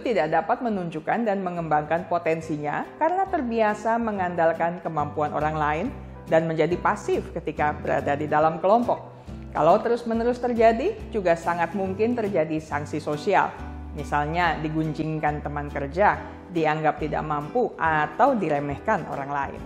tidak dapat menunjukkan dan mengembangkan potensinya karena terbiasa mengandalkan kemampuan orang lain dan menjadi pasif ketika berada di dalam kelompok. Kalau terus-menerus terjadi, juga sangat mungkin terjadi sanksi sosial. Misalnya digunjingkan teman kerja, dianggap tidak mampu, atau diremehkan orang lain.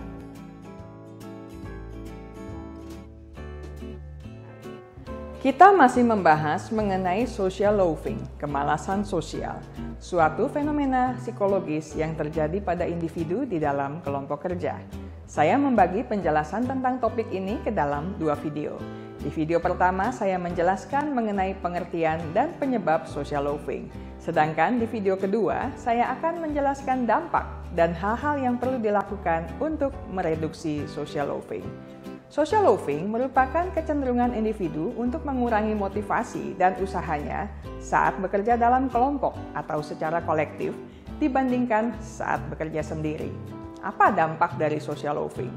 Kita masih membahas mengenai social loafing, kemalasan sosial, suatu fenomena psikologis yang terjadi pada individu di dalam kelompok kerja. Saya membagi penjelasan tentang topik ini ke dalam 2 video. Di video pertama, saya menjelaskan mengenai pengertian dan penyebab social loafing. Sedangkan di video kedua, saya akan menjelaskan dampak dan hal-hal yang perlu dilakukan untuk mereduksi social loafing. Social loafing merupakan kecenderungan individu untuk mengurangi motivasi dan usahanya saat bekerja dalam kelompok atau secara kolektif dibandingkan saat bekerja sendiri. Apa dampak dari social loafing?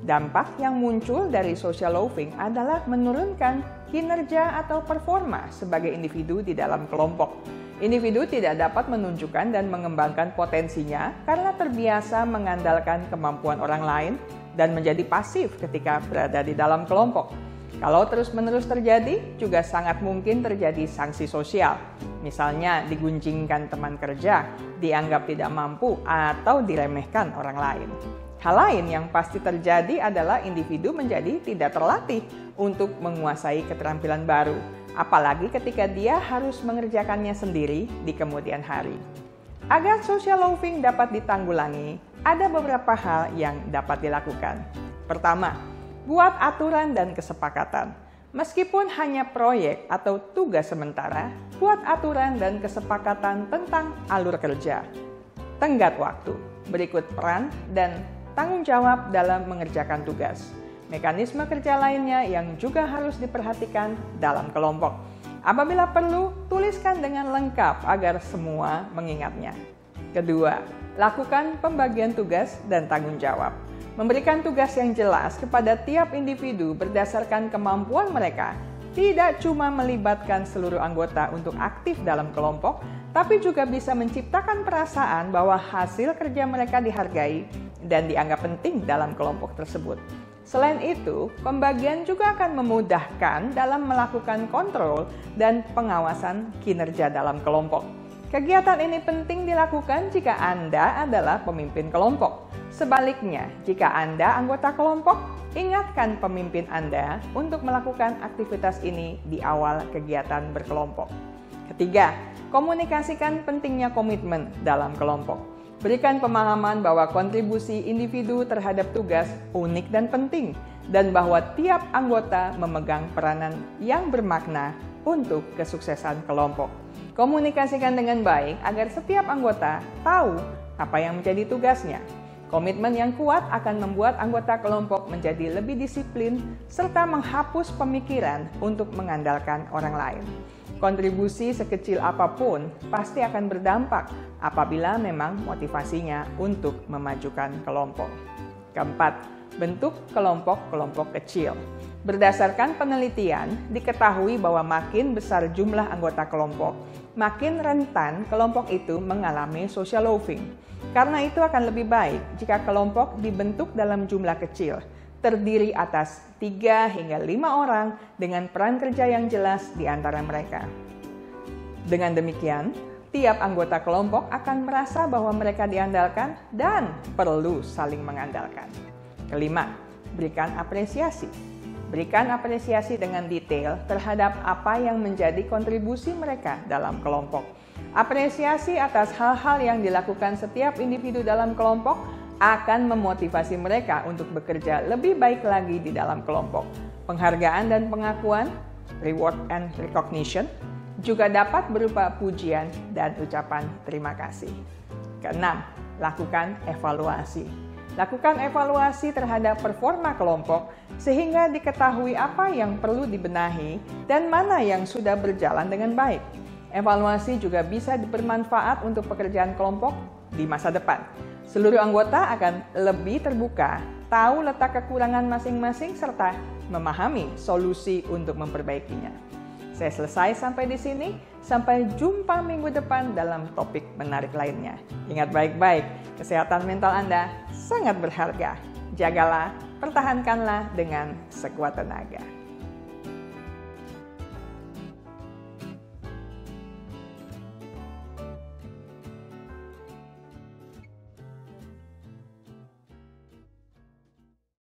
Dampak yang muncul dari social loafing adalah menurunkan kinerja atau performa sebagai individu di dalam kelompok. Individu tidak dapat menunjukkan dan mengembangkan potensinya karena terbiasa mengandalkan kemampuan orang lain dan menjadi pasif ketika berada di dalam kelompok. Kalau terus-menerus terjadi, juga sangat mungkin terjadi sanksi sosial. Misalnya digunjingkan teman kerja, dianggap tidak mampu, atau diremehkan orang lain. Hal lain yang pasti terjadi adalah individu menjadi tidak terlatih untuk menguasai keterampilan baru, apalagi ketika dia harus mengerjakannya sendiri di kemudian hari. Agar social loafing dapat ditanggulangi, ada beberapa hal yang dapat dilakukan. Pertama, buat aturan dan kesepakatan. Meskipun hanya proyek atau tugas sementara, buat aturan dan kesepakatan tentang alur kerja, tenggat waktu, berikut peran, dan tanggung jawab dalam mengerjakan tugas. Mekanisme kerja lainnya yang juga harus diperhatikan dalam kelompok. Apabila perlu, tuliskan dengan lengkap agar semua mengingatnya. Kedua, lakukan pembagian tugas dan tanggung jawab. Memberikan tugas yang jelas kepada tiap individu berdasarkan kemampuan mereka tidak cuma melibatkan seluruh anggota untuk aktif dalam kelompok, tapi juga bisa menciptakan perasaan bahwa hasil kerja mereka dihargai dan dianggap penting dalam kelompok tersebut. Selain itu, pembagian juga akan memudahkan dalam melakukan kontrol dan pengawasan kinerja dalam kelompok. Kegiatan ini penting dilakukan jika Anda adalah pemimpin kelompok. Sebaliknya, jika Anda anggota kelompok, ingatkan pemimpin Anda untuk melakukan aktivitas ini di awal kegiatan berkelompok. Ketiga, komunikasikan pentingnya komitmen dalam kelompok. Berikan pemahaman bahwa kontribusi individu terhadap tugas unik dan penting, dan bahwa tiap anggota memegang peranan yang bermakna untuk kesuksesan kelompok. Komunikasikan dengan baik agar setiap anggota tahu apa yang menjadi tugasnya. Komitmen yang kuat akan membuat anggota kelompok menjadi lebih disiplin serta menghapus pemikiran untuk mengandalkan orang lain. Kontribusi sekecil apapun pasti akan berdampak apabila memang motivasinya untuk memajukan kelompok. Keempat, bentuk kelompok-kelompok kecil. Berdasarkan penelitian, diketahui bahwa makin besar jumlah anggota kelompok, makin rentan kelompok itu mengalami social loafing. Karena itu akan lebih baik jika kelompok dibentuk dalam jumlah kecil, terdiri atas 3 hingga 5 orang dengan peran kerja yang jelas di antara mereka. Dengan demikian, tiap anggota kelompok akan merasa bahwa mereka diandalkan dan perlu saling mengandalkan. Kelima, berikan apresiasi. Berikan apresiasi dengan detail terhadap apa yang menjadi kontribusi mereka dalam kelompok. Apresiasi atas hal-hal yang dilakukan setiap individu dalam kelompok akan memotivasi mereka untuk bekerja lebih baik lagi di dalam kelompok. Penghargaan dan pengakuan, reward and recognition, juga dapat berupa pujian dan ucapan terima kasih. Keenam, lakukan evaluasi. Lakukan evaluasi terhadap performa kelompok sehingga diketahui apa yang perlu dibenahi dan mana yang sudah berjalan dengan baik. Evaluasi juga bisa bermanfaat untuk pekerjaan kelompok di masa depan. Seluruh anggota akan lebih terbuka, tahu letak kekurangan masing-masing serta memahami solusi untuk memperbaikinya. Saya selesai sampai di sini. Sampai jumpa minggu depan dalam topik menarik lainnya. Ingat baik-baik, kesehatan mental Anda sangat berharga. Jagalah, pertahankanlah dengan sekuat tenaga.